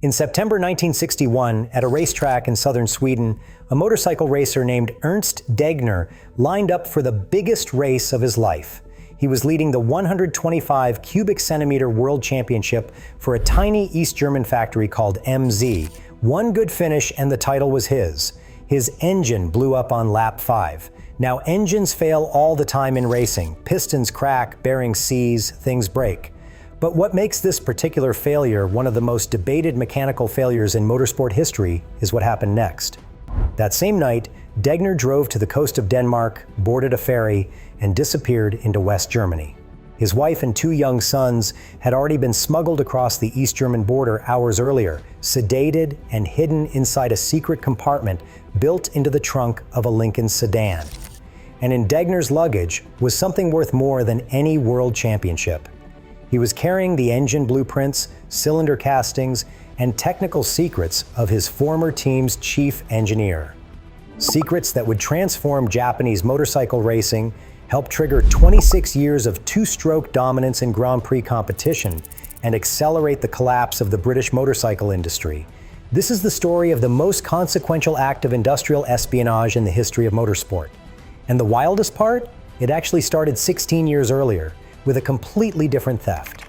In September 1961, at a racetrack in southern Sweden, a motorcycle racer named Ernst Degner lined up for the biggest race of his life. He was leading the 125 cubic centimeter world championship for a tiny East German factory called MZ. One good finish and the title was his. His engine blew up on lap 5. Now, engines fail all the time in racing. Pistons crack, bearings seize, things break. But what makes this particular failure one of the most debated mechanical failures in motorsport history is what happened next. That same night, Degner drove to the coast of Denmark, boarded a ferry, and disappeared into West Germany. His wife and 2 young sons had already been smuggled across the East German border hours earlier, sedated and hidden inside a secret compartment built into the trunk of a Lincoln sedan. And in Degner's luggage was something worth more than any world championship. He was carrying the engine blueprints, cylinder castings, and technical secrets of his former team's chief engineer. Secrets that would transform Japanese motorcycle racing, help trigger 26 years of 2-stroke dominance in Grand Prix competition, and accelerate the collapse of the British motorcycle industry. This is the story of the most consequential act of industrial espionage in the history of motorsport. And the wildest part? It actually started 16 years earlier, with a completely different theft.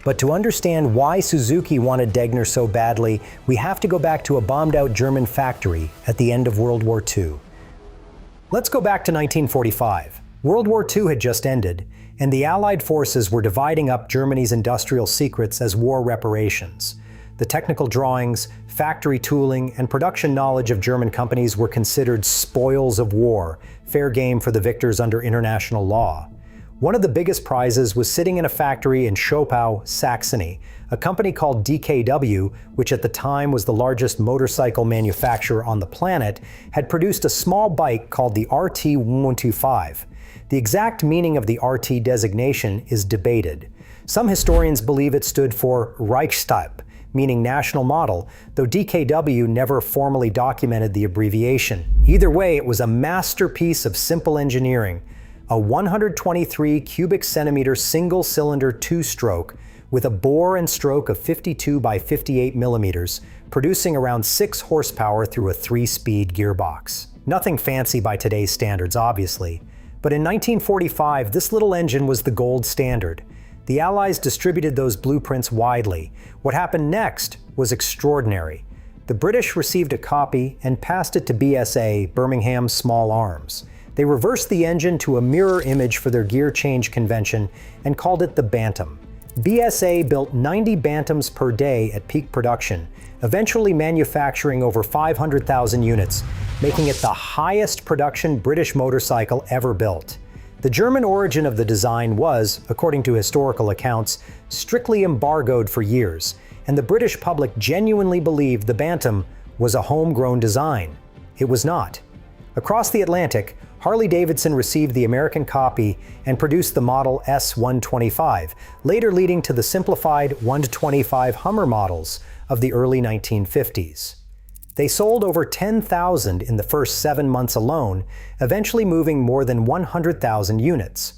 But to understand why Suzuki wanted Degner so badly, we have to go back to a bombed-out German factory at the end of World War II. Let's go back to 1945. World War II had just ended, and the Allied forces were dividing up Germany's industrial secrets as war reparations. The technical drawings, factory tooling, and production knowledge of German companies were considered spoils of war, fair game for the victors under international law. One of the biggest prizes was sitting in a factory in Schopau, Saxony. A company called DKW, which at the time was the largest motorcycle manufacturer on the planet, had produced a small bike called the RT125. The exact meaning of the RT designation is debated. Some historians believe it stood for Reichstyp, meaning national model, though DKW never formally documented the abbreviation. Either way, it was a masterpiece of simple engineering. A 123 cubic centimeter single-cylinder 2-stroke with a bore and stroke of 52 by 58 millimeters, producing around 6 horsepower through a 3-speed gearbox. Nothing fancy by today's standards, obviously. But in 1945, this little engine was the gold standard. The Allies distributed those blueprints widely. What happened next was extraordinary. The British received a copy and passed it to BSA, Birmingham Small Arms. They reversed the engine to a mirror image for their gear change convention and called it the Bantam. BSA built 90 Bantams per day at peak production, eventually manufacturing over 500,000 units, making it the highest production British motorcycle ever built. The German origin of the design was, according to historical accounts, strictly embargoed for years, and the British public genuinely believed the Bantam was a homegrown design. It was not. Across the Atlantic, Harley-Davidson received the American copy and produced the model S125, later leading to the simplified 1-25 Hummer models of the early 1950s. They sold over 10,000 in the first 7 months alone, eventually moving more than 100,000 units.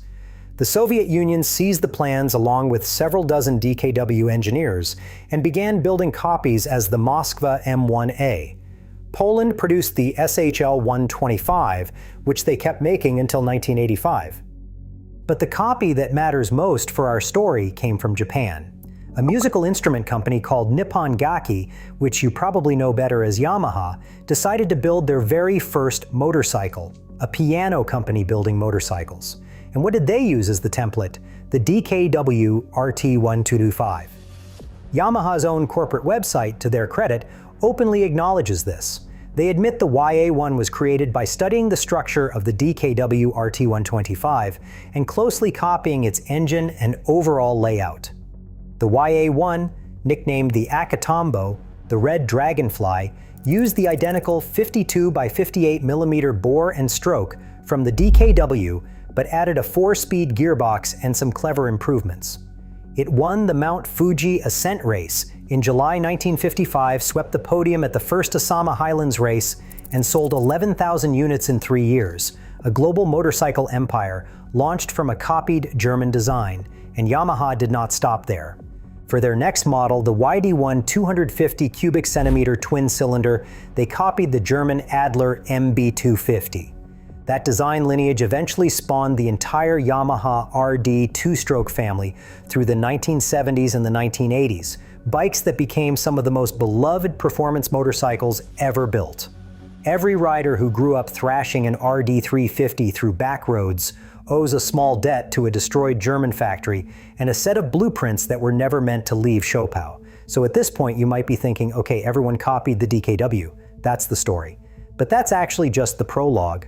The Soviet Union seized the plans along with several dozen DKW engineers and began building copies as the Moskva M1A. Poland produced the SHL 125, which they kept making until 1985. But the copy that matters most for our story came from Japan. A musical instrument company called Nippon Gaki, which you probably know better as Yamaha, decided to build their very first motorcycle, a piano company building motorcycles. And what did they use as the template? The DKW RT125. Yamaha's own corporate website, to their credit, openly acknowledges this. They admit the YA1 was created by studying the structure of the DKW RT125 and closely copying its engine and overall layout. The YA1, nicknamed the Akatombo, the Red Dragonfly, used the identical 52 by 58 millimeter bore and stroke from the DKW, but added a 4-speed gearbox and some clever improvements. It won the Mount Fuji Ascent Race in July 1955, swept the podium at the first Asama Highlands race, and sold 11,000 units in 3 years, a global motorcycle empire launched from a copied German design, and Yamaha did not stop there. For their next model, the YD1 cubic centimeter twin-cylinder, they copied the German Adler MB250. That design lineage eventually spawned the entire Yamaha RD two-stroke family through the 1970s and the 1980s, bikes that became some of the most beloved performance motorcycles ever built. Every rider who grew up thrashing an RD350 through back roads owes a small debt to a destroyed German factory and a set of blueprints that were never meant to leave Schopau. So at this point you might be thinking, okay, everyone copied the DKW. That's the story. But that's actually just the prologue.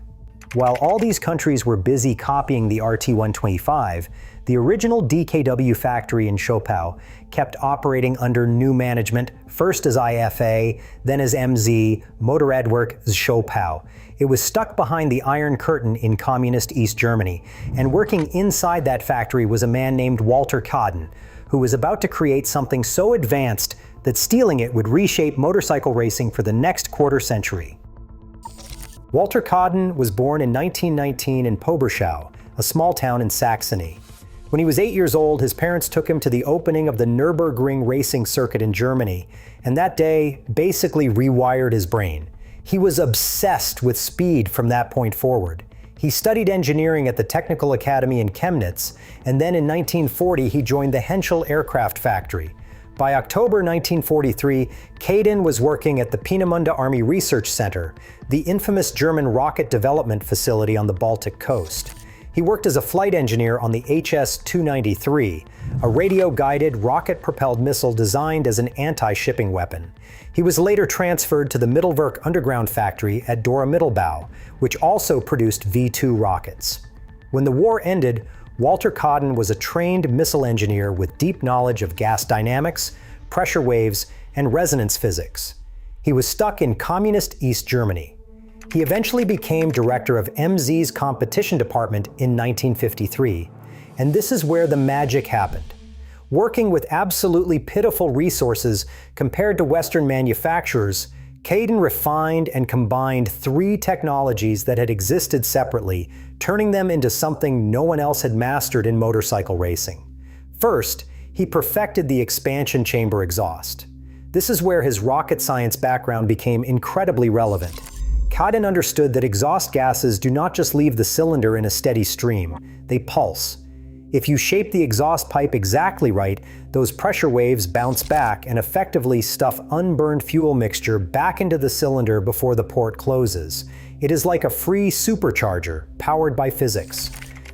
While all these countries were busy copying the RT125, the original DKW factory in Schopau kept operating under new management, first as IFA, then as MZ, Motorradwerk Schopau. It was stuck behind the Iron Curtain in communist East Germany, and working inside that factory was a man named Walter Kaden, who was about to create something so advanced that stealing it would reshape motorcycle racing for the next quarter century. Walter Kaden was born in 1919 in Poberschau, a small town in Saxony. When he was 8 years old, his parents took him to the opening of the Nürburgring racing circuit in Germany, and that day basically rewired his brain. He was obsessed with speed from that point forward. He studied engineering at the Technical Academy in Chemnitz, and then in 1940 he joined the Henschel aircraft factory. By October 1943, Kaden was working at the Peenemünde Army Research Center, the infamous German rocket development facility on the Baltic coast. He worked as a flight engineer on the HS-293, a radio-guided, rocket-propelled missile designed as an anti-shipping weapon. He was later transferred to the Mittelwerk underground factory at Dora Mittelbau, which also produced V-2 rockets. When the war ended, Walter Kaden was a trained missile engineer with deep knowledge of gas dynamics, pressure waves, and resonance physics. He was stuck in communist East Germany. He eventually became director of MZ's competition department in 1953, and this is where the magic happened. Working with absolutely pitiful resources compared to Western manufacturers, Kaden refined and combined three technologies that had existed separately, turning them into something no one else had mastered in motorcycle racing. First, he perfected the expansion chamber exhaust. This is where his rocket science background became incredibly relevant. Kaden understood that exhaust gases do not just leave the cylinder in a steady stream, they pulse. If you shape the exhaust pipe exactly right, those pressure waves bounce back and effectively stuff unburned fuel mixture back into the cylinder before the port closes. It is like a free supercharger, powered by physics.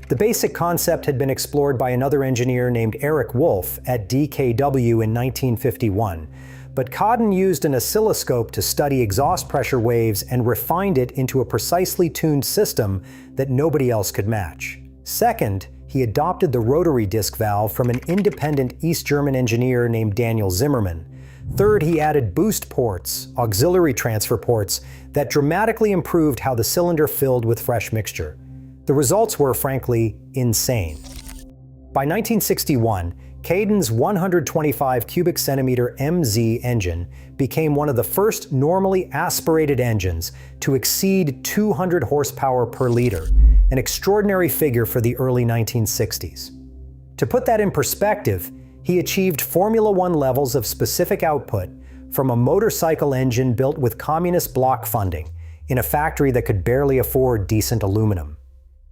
The basic concept had been explored by another engineer named Erich Wolf at DKW in 1951, but Kaden used an oscilloscope to study exhaust pressure waves and refined it into a precisely tuned system that nobody else could match. Second, he adopted the rotary disc valve from an independent East German engineer named Daniel Zimmermann. Third, he added boost ports, auxiliary transfer ports, that dramatically improved how the cylinder filled with fresh mixture. The results were, frankly, insane. By 1961, Kaden's 125 cubic centimeter MZ engine became one of the first normally aspirated engines to exceed 200 horsepower per liter, an extraordinary figure for the early 1960s. To put that in perspective, he achieved Formula One levels of specific output from a motorcycle engine built with communist block funding in a factory that could barely afford decent aluminum.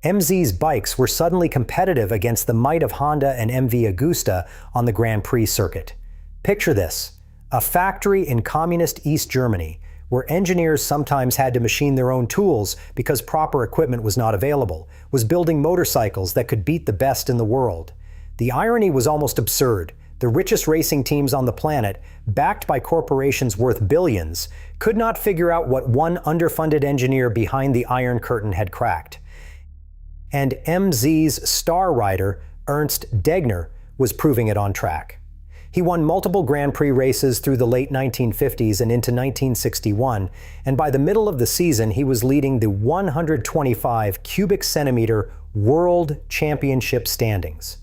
MZ's bikes were suddenly competitive against the might of Honda and MV Agusta on the Grand Prix circuit. Picture this: a factory in communist East Germany where engineers sometimes had to machine their own tools because proper equipment was not available, was building motorcycles that could beat the best in the world. The irony was almost absurd. The richest racing teams on the planet, backed by corporations worth billions, could not figure out what one underfunded engineer behind the Iron Curtain had cracked. And MZ's star rider, Ernst Degner, was proving it on track. He won multiple Grand Prix races through the late 1950s and into 1961, and by the middle of the season he was leading the 125 cubic centimeter World Championship standings.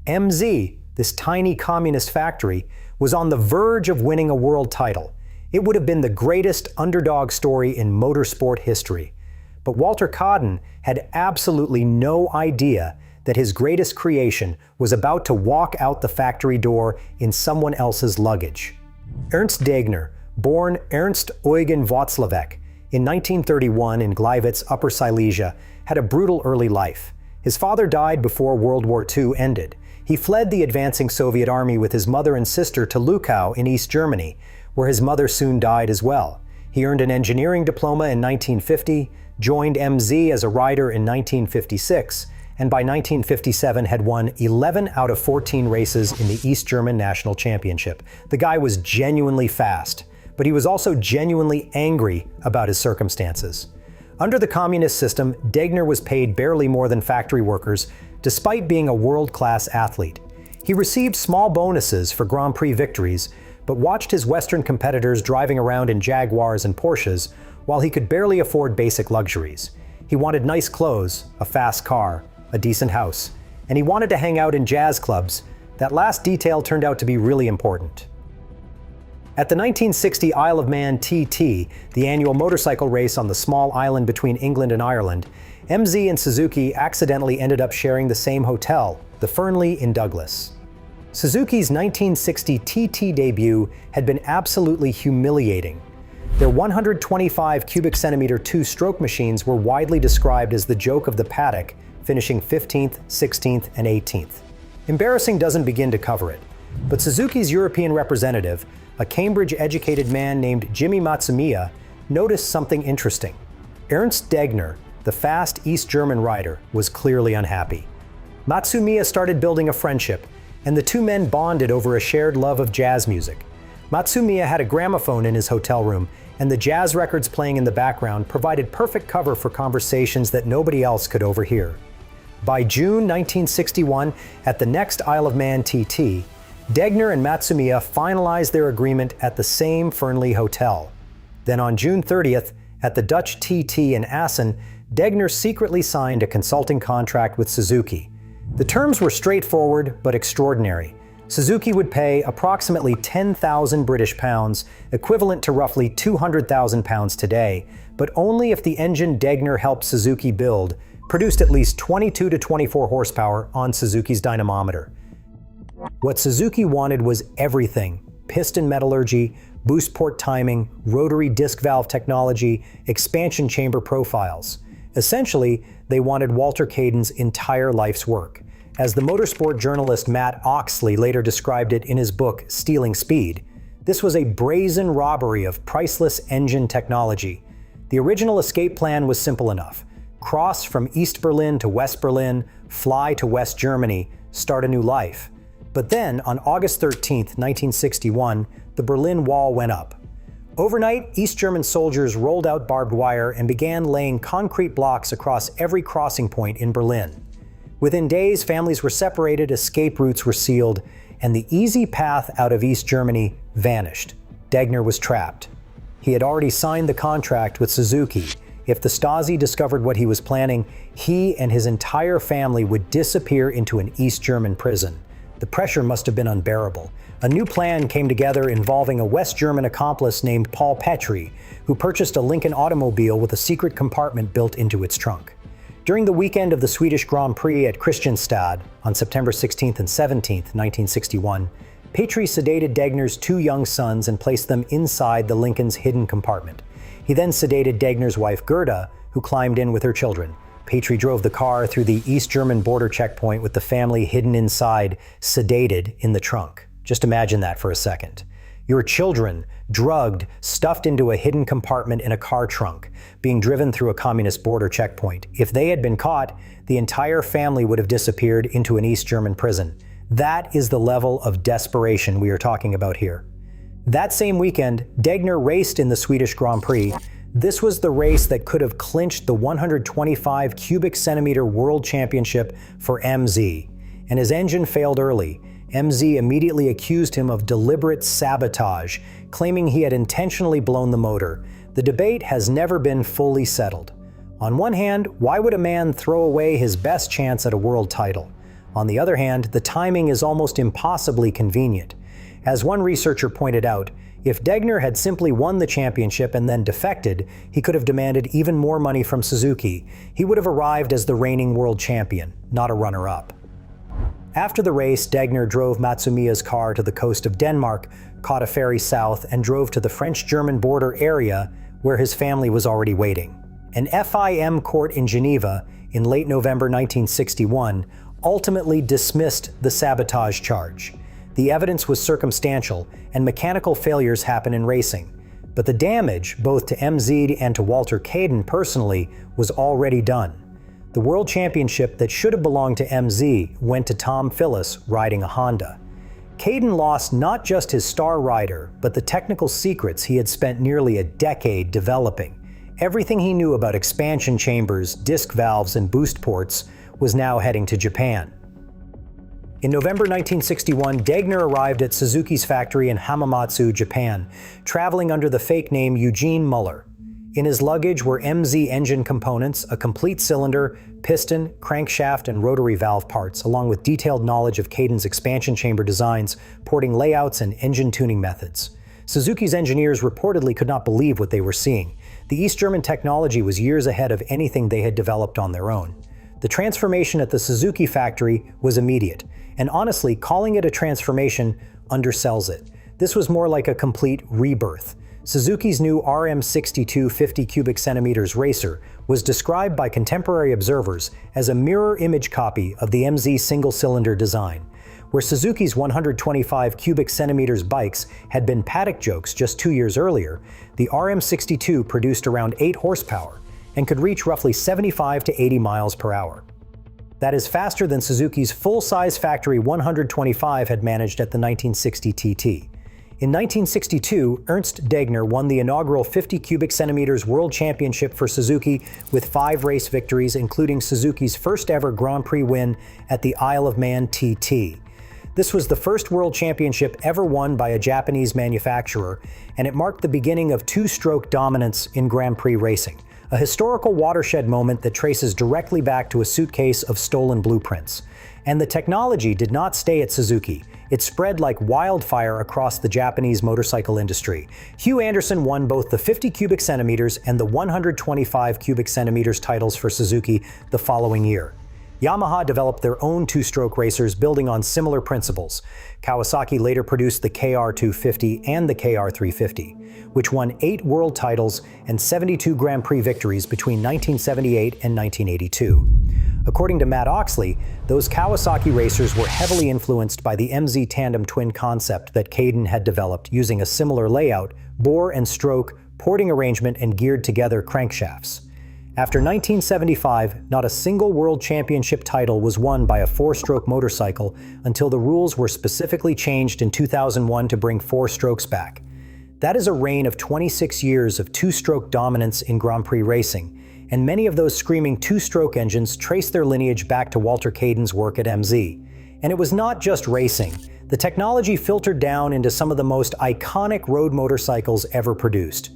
MZ, this tiny communist factory, was on the verge of winning a world title. It would have been the greatest underdog story in motorsport history. But Walter Kaden had absolutely no idea that his greatest creation was about to walk out the factory door in someone else's luggage. Ernst Degner, born Ernst Eugen Václavek in 1931 in Gliwice, Upper Silesia, had a brutal early life. His father died before World War II ended. He fled the advancing Soviet army with his mother and sister to Luckau in East Germany, where his mother soon died as well. He earned an engineering diploma in 1950, joined MZ as a rider in 1956, and by 1957 had won 11 out of 14 races in the East German National Championship. The guy was genuinely fast, but he was also genuinely angry about his circumstances. Under the communist system, Degner was paid barely more than factory workers, despite being a world-class athlete. He received small bonuses for Grand Prix victories, but watched his Western competitors driving around in Jaguars and Porsches, while he could barely afford basic luxuries. He wanted nice clothes, a fast car, a decent house, and he wanted to hang out in jazz clubs. That last detail turned out to be really important. At the 1960 Isle of Man TT, the annual motorcycle race on the small island between England and Ireland, MZ and Suzuki accidentally ended up sharing the same hotel, the Fernley in Douglas. Suzuki's 1960 TT debut had been absolutely humiliating. Their 125 cubic centimeter two-stroke machines were widely described as the joke of the paddock, finishing 15th, 16th, and 18th. Embarrassing doesn't begin to cover it, but Suzuki's European representative, a Cambridge-educated man named Jimmy Matsumiya, noticed something interesting. Ernst Degner, the fast East German rider, was clearly unhappy. Matsumiya started building a friendship, and the two men bonded over a shared love of jazz music. Matsumiya had a gramophone in his hotel room, and the jazz records playing in the background provided perfect cover for conversations that nobody else could overhear. By June 1961, at the next Isle of Man TT, Degner and Matsumiya finalized their agreement at the same Fernley Hotel. Then on June 30th, at the Dutch TT in Assen, Degner secretly signed a consulting contract with Suzuki. The terms were straightforward but extraordinary. Suzuki would pay approximately 10,000 British pounds, equivalent to roughly 200,000 pounds today, but only if the engine Degner helped Suzuki build produced at least 22 to 24 horsepower on Suzuki's dynamometer. What Suzuki wanted was everything: piston metallurgy, boost port timing, rotary disc valve technology, expansion chamber profiles. Essentially, they wanted Walter Caden's entire life's work. As the motorsport journalist Matt Oxley later described it in his book Stealing Speed, this was a brazen robbery of priceless engine technology. The original escape plan was simple enough: cross from East Berlin to West Berlin, fly to West Germany, start a new life. But then, on August 13, 1961, the Berlin Wall went up. Overnight, East German soldiers rolled out barbed wire and began laying concrete blocks across every crossing point in Berlin. Within days, families were separated, escape routes were sealed, and the easy path out of East Germany vanished. Degner was trapped. He had already signed the contract with Suzuki. If the Stasi discovered what he was planning, he and his entire family would disappear into an East German prison. The pressure must have been unbearable. A new plan came together involving a West German accomplice named Paul Petri, who purchased a Lincoln automobile with a secret compartment built into its trunk. During the weekend of the Swedish Grand Prix at Kristianstad on September 16th and 17th, 1961, Petri sedated Degner's two young sons and placed them inside the Lincoln's hidden compartment. He then sedated Degner's wife Gerda, who climbed in with her children. Petri drove the car through the East German border checkpoint with the family hidden inside, sedated in the trunk. Just imagine that for a second. Your children, drugged, stuffed into a hidden compartment in a car trunk, being driven through a communist border checkpoint. If they had been caught, the entire family would have disappeared into an East German prison. That is the level of desperation we are talking about here. That same weekend, Degner raced in the Swedish Grand Prix. This was the race that could have clinched the 125 cubic centimeter world championship for MZ. And his engine failed early. MZ immediately accused him of deliberate sabotage, claiming he had intentionally blown the motor. The debate has never been fully settled. On one hand, why would a man throw away his best chance at a world title? On the other hand, the timing is almost impossibly convenient. As one researcher pointed out, If Degner had simply won the championship and then defected, he could have demanded even more money from Suzuki. He would have arrived as the reigning world champion, not a runner-up. After the race, Degner drove Matsumiya's car to the coast of Denmark, caught a ferry south, and drove to the French-German border area where his family was already waiting. An FIM court in Geneva, in late November 1961, ultimately dismissed the sabotage charge. The evidence was circumstantial, and mechanical failures happen in racing. But the damage, both to MZ and to Walter Kayden personally, was already done. The World Championship that should have belonged to MZ went to Tom Phillips riding a Honda. Kayden lost not just his star rider, but the technical secrets he had spent nearly a decade developing. Everything he knew about expansion chambers, disc valves, and boost ports was now heading to Japan. In November 1961, Degner arrived at Suzuki's factory in Hamamatsu, Japan, traveling under the fake name Eugene Muller. In his luggage were MZ engine components, a complete cylinder, piston, crankshaft, and rotary valve parts, along with detailed knowledge of Kayden's expansion chamber designs, porting layouts, and engine tuning methods. Suzuki's engineers reportedly could not believe what they were seeing. The East German technology was years ahead of anything they had developed on their own. The transformation at the Suzuki factory was immediate, and honestly, calling it a transformation undersells it. This was more like a complete rebirth. Suzuki's new RM62 50 cubic centimeters racer was described by contemporary observers as a mirror image copy of the MZ single-cylinder design. Where Suzuki's 125 cubic centimeters bikes had been paddock jokes just 2 years earlier, the RM62 produced around 8 horsepower and could reach roughly 75 to 80 miles per hour. That is faster than Suzuki's full-size factory 125 had managed at the 1960 TT. In 1962, Ernst Degner won the inaugural 50 cubic centimeters World Championship for Suzuki with 5 race victories, including Suzuki's first ever Grand Prix win at the Isle of Man TT. This was the first World Championship ever won by a Japanese manufacturer, and it marked the beginning of two-stroke dominance in Grand Prix racing, a historical watershed moment that traces directly back to a suitcase of stolen blueprints. And the technology did not stay at Suzuki. It spread like wildfire across the Japanese motorcycle industry. Hugh Anderson won both the 50 cubic centimeters and the 125 cubic centimeters titles for Suzuki the following year. Yamaha developed their own two-stroke racers building on similar principles. Kawasaki later produced the KR250 and the KR350, which won 8 world titles and 72 Grand Prix victories between 1978 and 1982. According to Matt Oxley, those Kawasaki racers were heavily influenced by the MZ tandem twin concept that Kayden had developed using a similar layout, bore and stroke, porting arrangement, and geared-together crankshafts. After 1975, not a single World Championship title was won by a 4-stroke motorcycle until the rules were specifically changed in 2001 to bring 4 strokes back. That is a reign of 26 years of 2-stroke dominance in Grand Prix racing, and many of those screaming 2-stroke engines trace their lineage back to Walter Kayden's work at MZ. And it was not just racing. The technology filtered down into some of the most iconic road motorcycles ever produced.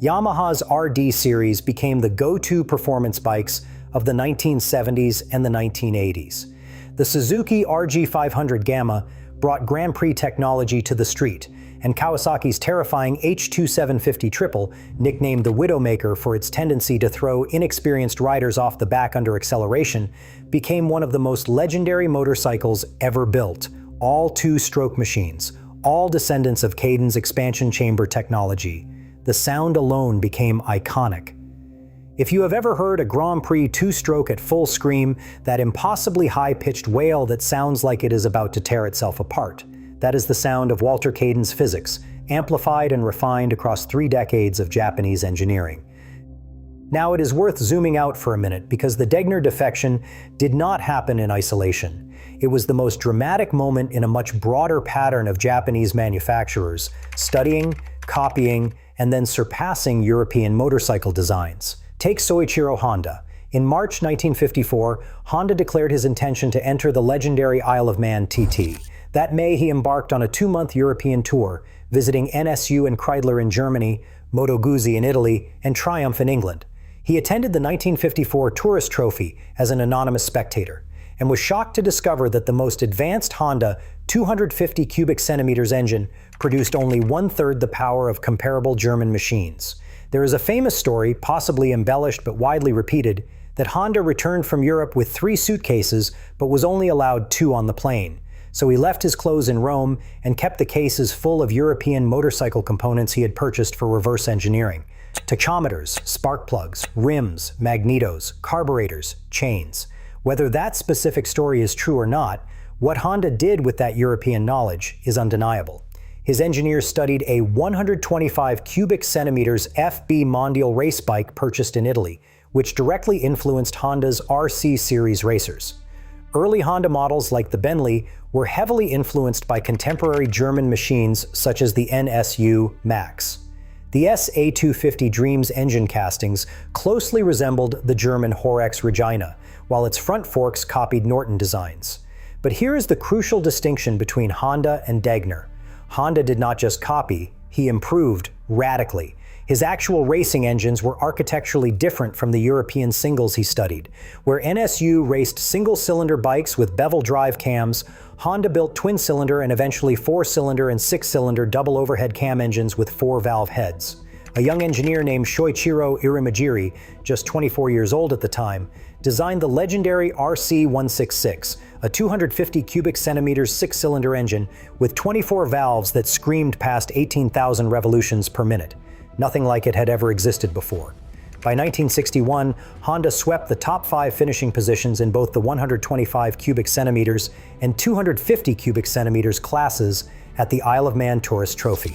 Yamaha's RD series became the go-to performance bikes of the 1970s and the 1980s. The Suzuki RG500 Gamma brought Grand Prix technology to the street, and Kawasaki's terrifying H2750 Triple, nicknamed the Widowmaker for its tendency to throw inexperienced riders off the back under acceleration, became one of the most legendary motorcycles ever built. All 2-stroke machines, all descendants of Kayden's expansion chamber technology. The sound alone became iconic. If you have ever heard a Grand Prix 2-stroke at full scream, that impossibly high-pitched wail that sounds like it is about to tear itself apart, that is the sound of Walter Kayden's physics, amplified and refined across 3 decades of Japanese engineering. Now it is worth zooming out for a minute because the Degner defection did not happen in isolation. It was the most dramatic moment in a much broader pattern of Japanese manufacturers studying, copying, and then surpassing European motorcycle designs. Take Soichiro Honda. In March 1954, Honda declared his intention to enter the legendary Isle of Man TT. That May, he embarked on a 2-month European tour, visiting NSU and Kreidler in Germany, Moto Guzzi in Italy, and Triumph in England. He attended the 1954 Tourist Trophy as an anonymous spectator, and was shocked to discover that the most advanced Honda 250 cubic centimeters engine produced only one-third the power of comparable German machines. There is a famous story, possibly embellished but widely repeated, that Honda returned from Europe with 3 suitcases but was only allowed 2 on the plane. So he left his clothes in Rome and kept the cases full of European motorcycle components he had purchased for reverse engineering. Tachometers, spark plugs, rims, magnetos, carburetors, chains. Whether that specific story is true or not, what Honda did with that European knowledge is undeniable. His engineers studied a 125 cubic centimeters FB Mondial race bike purchased in Italy, which directly influenced Honda's RC series racers. Early Honda models like the Bentley were heavily influenced by contemporary German machines such as the NSU Max. The SA250 Dreams engine castings closely resembled the German Horex Regina, while its front forks copied Norton designs. But here is the crucial distinction between Honda and Degner. Honda did not just copy, he improved radically. His actual racing engines were architecturally different from the European singles he studied. Where NSU raced single-cylinder bikes with bevel drive cams, Honda built twin-cylinder and eventually 4-cylinder and 6-cylinder double overhead cam engines with 4-valve heads. A young engineer named Shoichiro Irimajiri, just 24 years old at the time, designed the legendary RC166, a 250 cubic centimeters 6-cylinder engine with 24 valves that screamed past 18,000 revolutions per minute. Nothing like it had ever existed before. By 1961, Honda swept the top 5 finishing positions in both the 125 cubic centimeters and 250 cubic centimeters classes at the Isle of Man Tourist Trophy.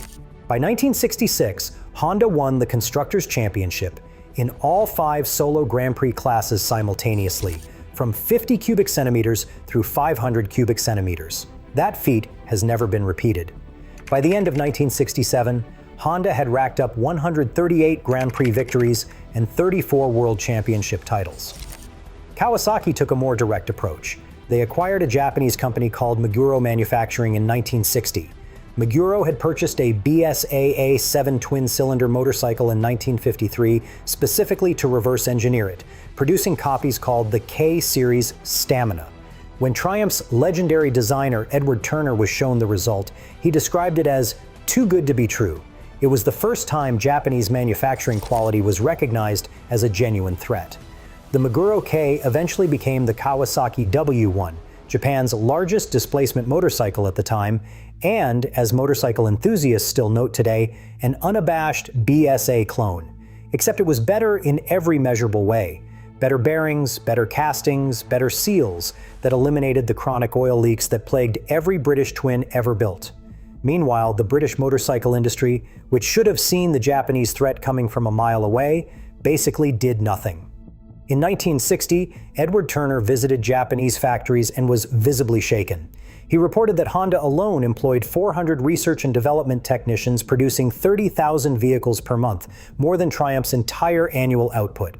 By 1966, Honda won the Constructors' Championship in all 5 solo Grand Prix classes simultaneously, from 50 cubic centimeters through 500 cubic centimeters. That feat has never been repeated. By the end of 1967, Honda had racked up 138 Grand Prix victories and 34 World Championship titles. Kawasaki took a more direct approach. They acquired a Japanese company called Meguro Manufacturing in 1960. Meguro had purchased a BSA 7 twin-cylinder motorcycle in 1953 specifically to reverse engineer it, producing copies called the K-Series Stamina. When Triumph's legendary designer Edward Turner was shown the result, he described it as too good to be true. It was the first time Japanese manufacturing quality was recognized as a genuine threat. The Meguro K eventually became the Kawasaki W1, Japan's largest displacement motorcycle at the time, and, as motorcycle enthusiasts still note today, an unabashed BSA clone. Except it was better in every measurable way. Better bearings, better castings, better seals that eliminated the chronic oil leaks that plagued every British twin ever built. Meanwhile, the British motorcycle industry, which should have seen the Japanese threat coming from a mile away, basically did nothing. In 1960, Edward Turner visited Japanese factories and was visibly shaken. He reported that Honda alone employed 400 research and development technicians producing 30,000 vehicles per month, more than Triumph's entire annual output.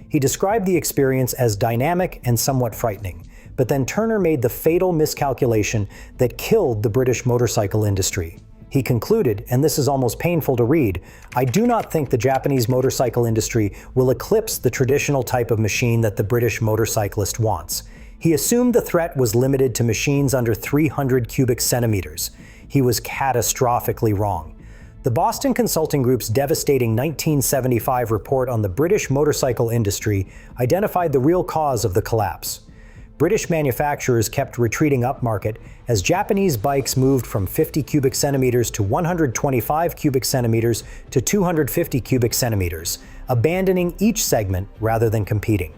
He described the experience as dynamic and somewhat frightening. But then Turner made the fatal miscalculation that killed the British motorcycle industry. He concluded, and this is almost painful to read, "I do not think the Japanese motorcycle industry will eclipse the traditional type of machine that the British motorcyclist wants." He assumed the threat was limited to machines under 300 cubic centimeters. He was catastrophically wrong. The Boston Consulting Group's devastating 1975 report on the British motorcycle industry identified the real cause of the collapse. British manufacturers kept retreating upmarket as Japanese bikes moved from 50 cubic centimeters to 125 cubic centimeters to 250 cubic centimeters, abandoning each segment rather than competing.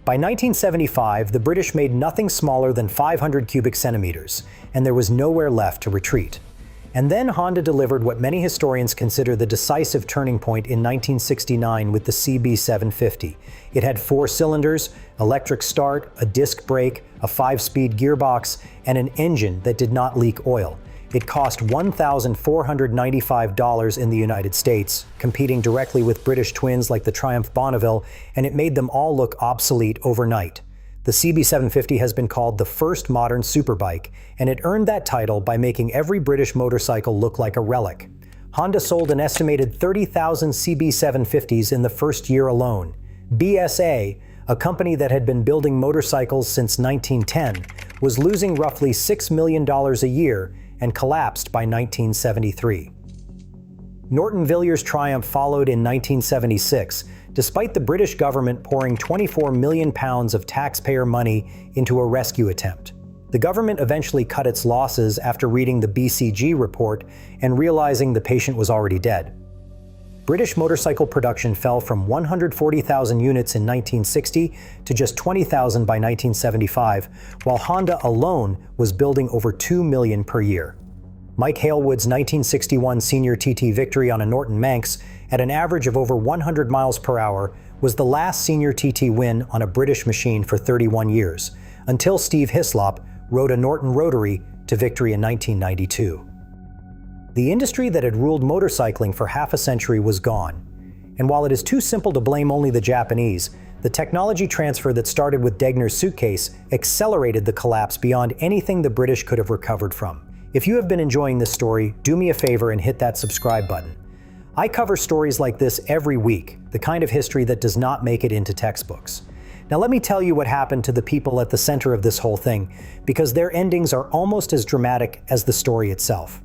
By 1975, the British made nothing smaller than 500 cubic centimeters, and there was nowhere left to retreat. And then Honda delivered what many historians consider the decisive turning point in 1969 with the CB750. It had 4 cylinders, electric start, a disc brake, a 5-speed gearbox, and an engine that did not leak oil. It cost $1,495 in the United States, competing directly with British twins like the Triumph Bonneville, and it made them all look obsolete overnight. The CB750 has been called the first modern superbike, and it earned that title by making every British motorcycle look like a relic. Honda sold an estimated 30,000 CB750s in the first year alone. BSA, a company that had been building motorcycles since 1910, was losing roughly $6 million a year and collapsed by 1973. Norton Villiers' Triumph followed in 1976, despite the British government pouring £24 million of taxpayer money into a rescue attempt. The government eventually cut its losses after reading the BCG report and realizing the patient was already dead. British motorcycle production fell from 140,000 units in 1960 to just 20,000 by 1975, while Honda alone was building over 2 million per year. Mike Halewood's 1961 senior TT victory on a Norton Manx at an average of over 100 miles per hour was the last senior TT win on a British machine for 31 years, until Steve Hislop rode a Norton Rotary to victory in 1992. The industry that had ruled motorcycling for half a century was gone. And while it is too simple to blame only the Japanese, the technology transfer that started with Degner's suitcase accelerated the collapse beyond anything the British could have recovered from. If you have been enjoying this story, do me a favor and hit that subscribe button. I cover stories like this every week, the kind of history that does not make it into textbooks. Now let me tell you what happened to the people at the center of this whole thing, because their endings are almost as dramatic as the story itself.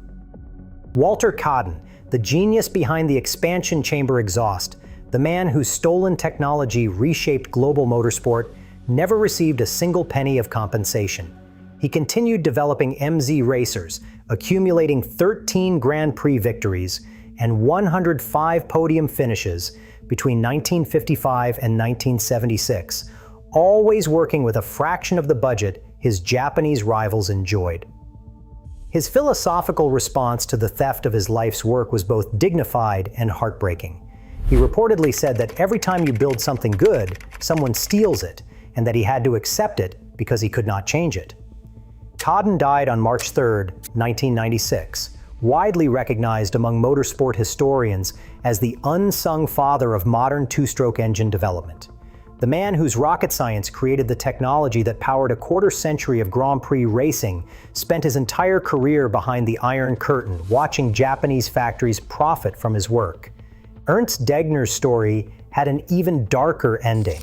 Walter Codden, the genius behind the expansion chamber exhaust, the man whose stolen technology reshaped global motorsport, never received a single penny of compensation. He continued developing MZ racers, accumulating 13 Grand Prix victories and 105 podium finishes between 1955 and 1976, always working with a fraction of the budget his Japanese rivals enjoyed. His philosophical response to the theft of his life's work was both dignified and heartbreaking. He reportedly said that every time you build something good, someone steals it, and that he had to accept it because he could not change it. Codden died on March 3, 1996, widely recognized among motorsport historians as the unsung father of modern two-stroke engine development. The man whose rocket science created the technology that powered a quarter-century of Grand Prix racing spent his entire career behind the Iron Curtain, watching Japanese factories profit from his work. Ernst Degner's story had an even darker ending.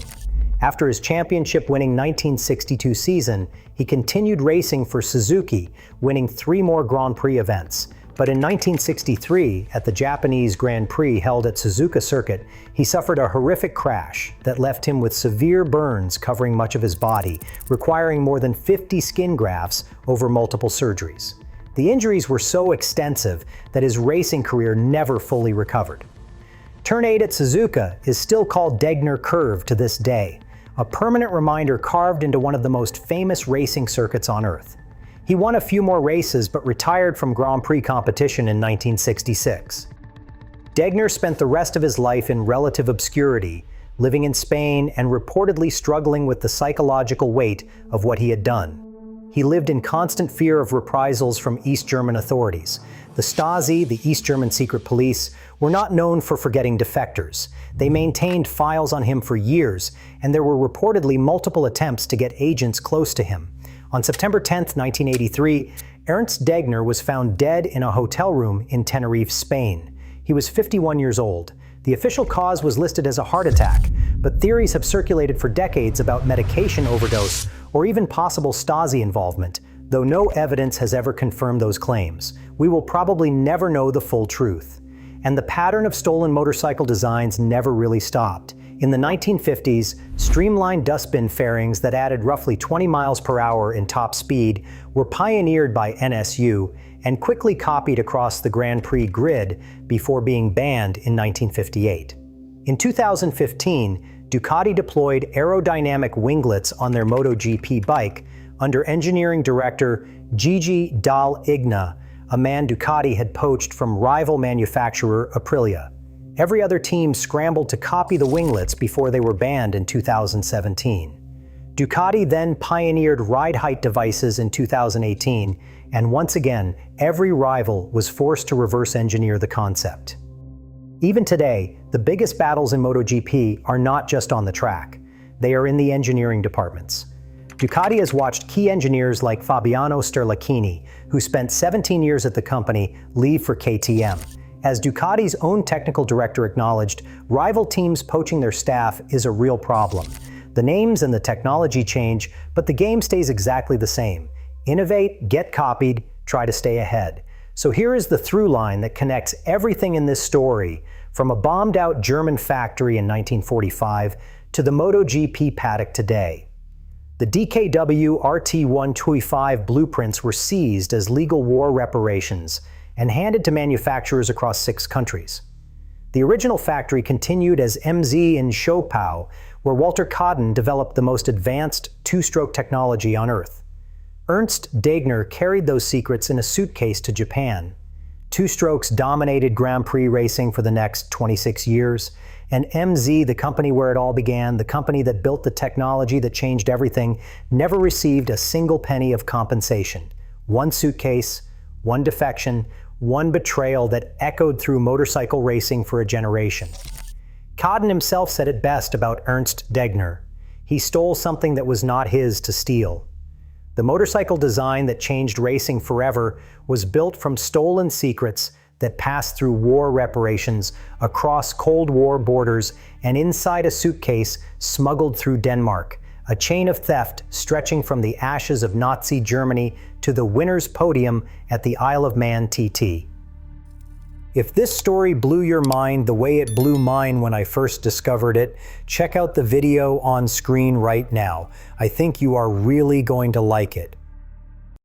After his championship-winning 1962 season, he continued racing for Suzuki, winning 3 more Grand Prix events. But in 1963, at the Japanese Grand Prix held at Suzuka Circuit, he suffered a horrific crash that left him with severe burns covering much of his body, requiring more than 50 skin grafts over multiple surgeries. The injuries were so extensive that his racing career never fully recovered. Turn 8 at Suzuka is still called Degner Curve to this day, a permanent reminder carved into one of the most famous racing circuits on Earth. He won a few more races but retired from Grand Prix competition in 1966. Degner spent the rest of his life in relative obscurity, living in Spain and reportedly struggling with the psychological weight of what he had done. He lived in constant fear of reprisals from East German authorities. The Stasi, the East German secret police, were not known for forgetting defectors. They maintained files on him for years, and there were reportedly multiple attempts to get agents close to him. On September 10, 1983, Ernst Degner was found dead in a hotel room in Tenerife, Spain. He was 51 years old. The official cause was listed as a heart attack, but theories have circulated for decades about medication overdose or even possible Stasi involvement, though no evidence has ever confirmed those claims. We will probably never know the full truth. And the pattern of stolen motorcycle designs never really stopped. In the 1950s, streamlined dustbin fairings that added roughly 20 miles per hour in top speed were pioneered by NSU and quickly copied across the Grand Prix grid before being banned in 1958. In 2015, Ducati deployed aerodynamic winglets on their MotoGP bike under engineering director Gigi Dall'Igna, a man Ducati had poached from rival manufacturer Aprilia. Every other team scrambled to copy the winglets before they were banned in 2017. Ducati then pioneered ride height devices in 2018, and once again, every rival was forced to reverse engineer the concept. Even today, the biggest battles in MotoGP are not just on the track. They are in the engineering departments. Ducati has watched key engineers like Fabiano Sterlachini, who spent 17 years at the company, leave for KTM. As Ducati's own technical director acknowledged, rival teams poaching their staff is a real problem. The names and the technology change, but the game stays exactly the same. Innovate, get copied, try to stay ahead. So here is the through line that connects everything in this story, from a bombed-out German factory in 1945 to the MotoGP paddock today. The DKW RT125 blueprints were seized as legal war reparations and handed to manufacturers across 6 countries. The original factory continued as MZ in Schopau, where Walter Cadden developed the most advanced two-stroke technology on Earth. Ernst Degner carried those secrets in a suitcase to Japan. Two-strokes dominated Grand Prix racing for the next 26 years, and MZ, the company where it all began, the company that built the technology that changed everything, never received a single penny of compensation. One suitcase, one defection, one betrayal that echoed through motorcycle racing for a generation. Cadden himself said it best about Ernst Degner. He stole something that was not his to steal. The motorcycle design that changed racing forever was built from stolen secrets that passed through war reparations, across Cold War borders, and inside a suitcase smuggled through Denmark, a chain of theft stretching from the ashes of Nazi Germany to the winner's podium at the Isle of Man TT. If this story blew your mind the way it blew mine when I first discovered it, check out the video on screen right now. I think you are really going to like it.